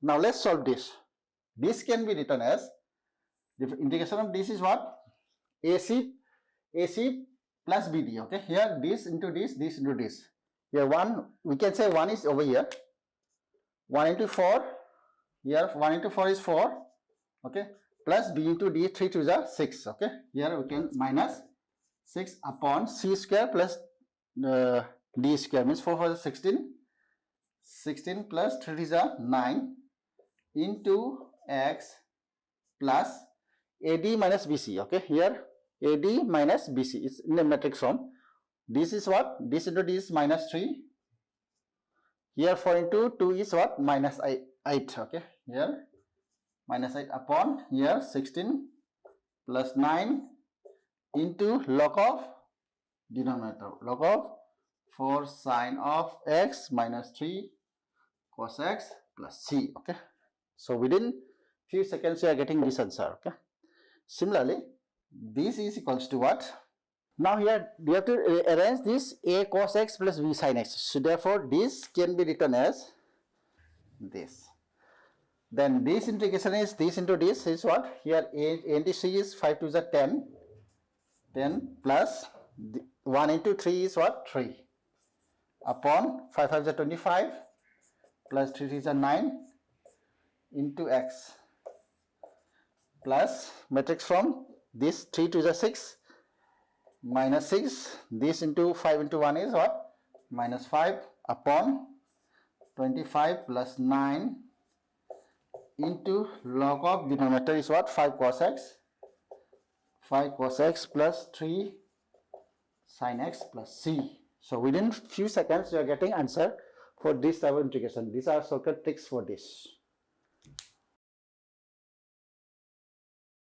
Now let's solve this. This can be written as, the integration of this is what? AC plus BD. Okay, here this into this into this. Here 1, we can say 1 is over here. 1 into 4, here 1 into 4 is 4. Okay, plus B into D, 3 to the 6. Okay, here we can minus 6 upon C square plus D square, means 4 for 16. 16 plus 3 is a 9 into X plus AD minus BC. Okay, here AD minus BC is in the matrix form. This is what? This into this is minus 3. Here 4 into 2 is what? Minus 8. Okay, here minus 8 upon here 16 plus 9 into log of denominator, log of 4 sine of X minus 3 cos X plus C. Okay, so within few seconds you are getting this answer. Okay, similarly this is equals to what? Now here we have to arrange this A cos X plus B sin X. So therefore this can be written as this. Then this integration is this into this is what? Here A into C is 5 to the 10. 10 plus 1 into 3 is what? 3. Upon 5 5 is a 25 plus 3 is a 9 into X plus matrix from this 3 to the 6 minus 6, this into 5 into 1 is what? Minus 5 upon 25 plus 9 into log of denominator is what? 5 cos X. 5 cos X plus 3 sin X plus C. So within few seconds you are getting answer for this type of integration. These are shortcut tricks for this.